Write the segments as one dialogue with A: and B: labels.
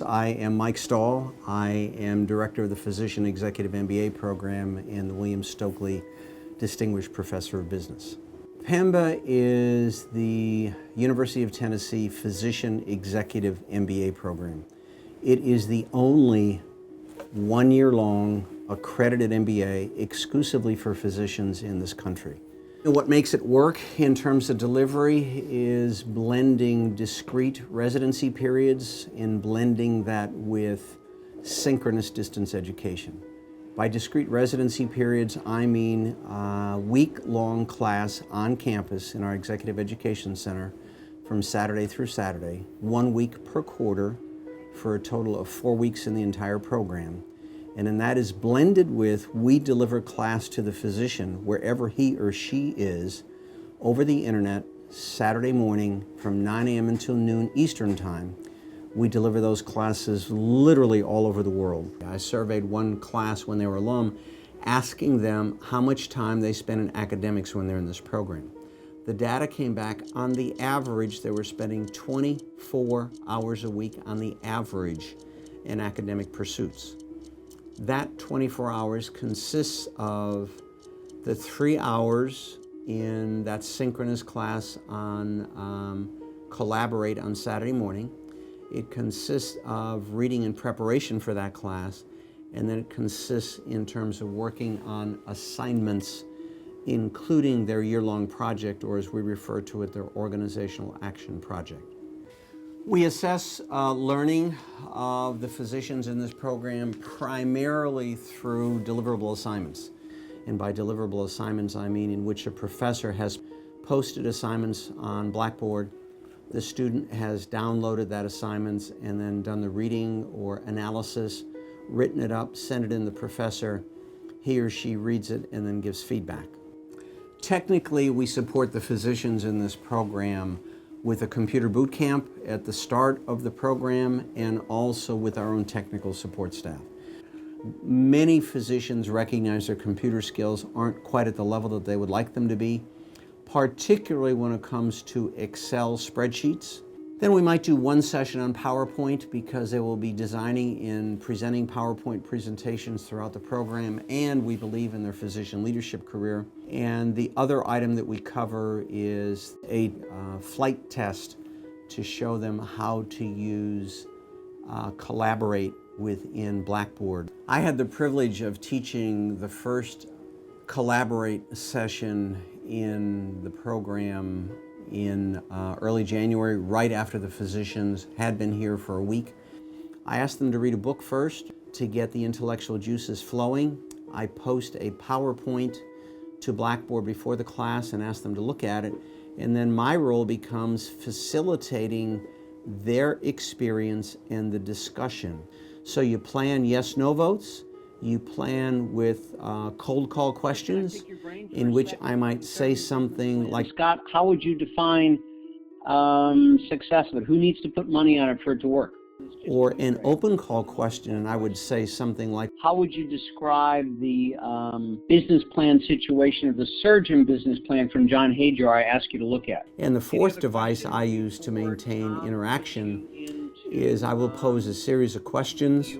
A: I am Mike Stahl. I am Director of the Physician Executive MBA program and the William Stokely Distinguished Professor of Business. PEMBA is the University of Tennessee Physician Executive MBA program. It is the only one-year-long accredited MBA exclusively for physicians in this country. What makes it work in terms of delivery is blending discrete residency periods and blending that with synchronous distance education. By discrete residency periods, I mean a week-long class on campus in our Executive Education Center from Saturday through Saturday, 1 week per quarter for a total of 4 weeks in the entire program. And then that is blended with, we deliver class to the physician wherever he or she is over the internet Saturday morning from 9 a.m. until noon Eastern Time. We deliver those classes literally all over the world. I surveyed one class when they were alum, asking them how much time they spend in academics when they're in this program. The data came back, on the average, they were spending 24 hours a week on the average in academic pursuits. That 24 hours consists of the 3 hours in that synchronous class on Collaborate on Saturday morning. It consists of reading in preparation for that class, and then it consists in terms of working on assignments, including their year-long project, or as we refer to it, their organizational action project. We assess learning of the physicians in this program primarily through deliverable assignments. And by deliverable assignments, I mean in which a professor has posted assignments on Blackboard, the student has downloaded that assignments and then done the reading or analysis, written it up, sent it in to the professor, he or she reads it and then gives feedback. Technically, we support the physicians in this program with a computer boot camp at the start of the program and also with our own technical support staff. Many physicians recognize their computer skills aren't quite at the level that they would like them to be, particularly when it comes to Excel spreadsheets. Then we might do one session on PowerPoint because they will be designing and presenting PowerPoint presentations throughout the program, and we believe in their physician leadership career. And the other item that we cover is a flight test to show them how to use Collaborate within Blackboard. I had the privilege of teaching the first Collaborate session in the program in early January, right after the physicians had been here for a week. I asked them to read a book first to get the intellectual juices flowing. I post a PowerPoint to Blackboard before the class and ask them to look at it. And then my role becomes facilitating their experience and the discussion. So you plan yes/no votes. You plan with cold call questions in which I might say something like,
B: Scott, how would you define success of it? Who needs to put money on it for it to work?
A: Or an open call question, and I would say something like,
B: how would you describe the business plan situation of the surgeon business plan from John Hajar I asked you to look at?
A: And the fourth device I use to maintain interaction is I will pose a series of questions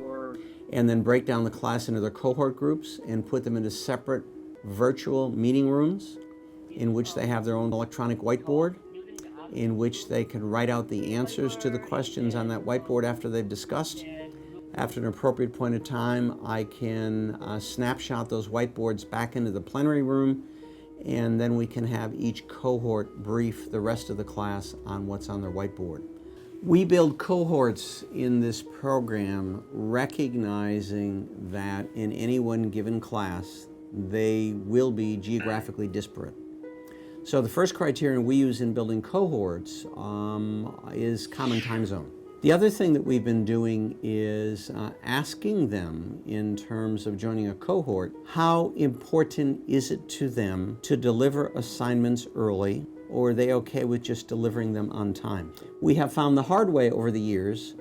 A: and then break down the class into their cohort groups and put them into separate virtual meeting rooms in which they have their own electronic whiteboard, in which they can write out the answers to the questions on that whiteboard after they've discussed. After an appropriate point of time, I can snapshot those whiteboards back into the plenary room, and then we can have each cohort brief the rest of the class on what's on their whiteboard. We build cohorts in this program recognizing that in any one given class, they will be geographically disparate. So the first criterion we use in building cohorts is common time zone. The other thing that we've been doing is asking them in terms of joining a cohort, how important is it to them to deliver assignments early, or are they okay with just delivering them on time? We have found the hard way over the years,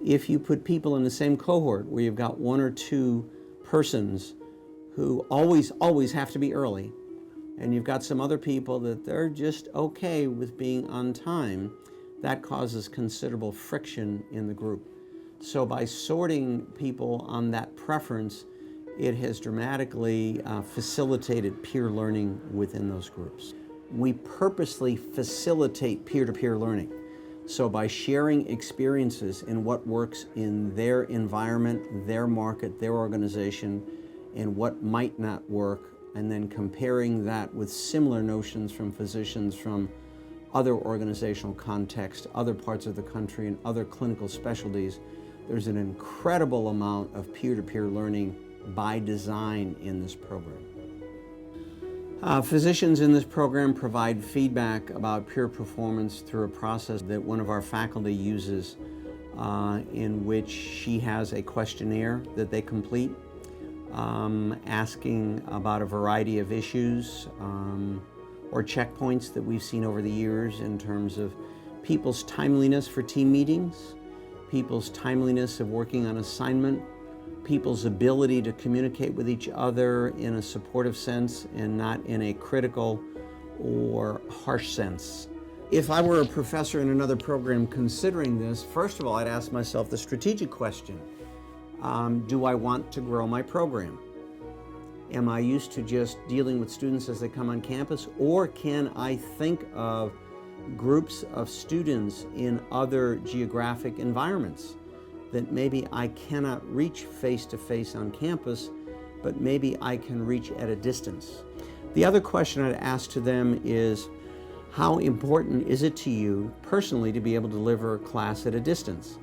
A: if you put people in the same cohort where you've got one or two persons who always have to be early, and you've got some other people that they're just okay with being on time, that causes considerable friction in the group. So by sorting people on that preference, it has dramatically facilitated peer learning within those groups. We purposely facilitate peer-to-peer learning. So by sharing experiences in what works in their environment, their market, their organization, and what might not work, and then comparing that with similar notions from physicians from other organizational contexts, other parts of the country, and other clinical specialties, there's an incredible amount of peer-to-peer learning by design in this program. Physicians in this program provide feedback about peer performance through a process that one of our faculty uses in which she has a questionnaire that they complete, asking about a variety of issues or checkpoints that we've seen over the years in terms of people's timeliness for team meetings, people's timeliness of working on assignment, people's ability to communicate with each other in a supportive sense and not in a critical or harsh sense. If I were a professor in another program considering this, first of all, I'd ask myself the strategic question. Do I want to grow my program? Am I used to just dealing with students as they come on campus, or can I think of groups of students in other geographic environments that maybe I cannot reach face-to-face on campus, but maybe I can reach at a distance? The other question I'd ask to them is, how important is it to you personally to be able to deliver a class at a distance?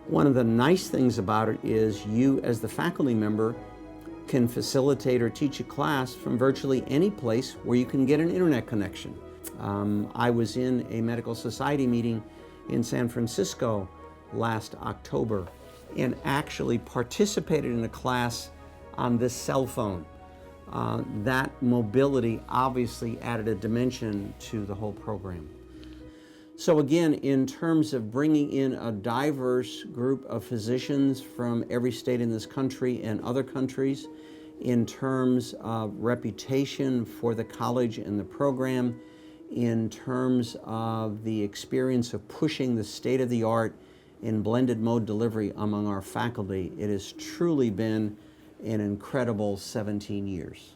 A: One of the nice things about it is you, as the faculty member, can facilitate or teach a class from virtually any place where you can get an internet connection. I was in a medical society meeting in San Francisco last October and actually participated in a class on this cell phone. That mobility obviously added a dimension to the whole program. So again, in terms of bringing in a diverse group of physicians from every state in this country and other countries, in terms of reputation for the college and the program, in terms of the experience of pushing the state-of-the-art in blended mode delivery among our faculty, it has truly been an incredible 17 years.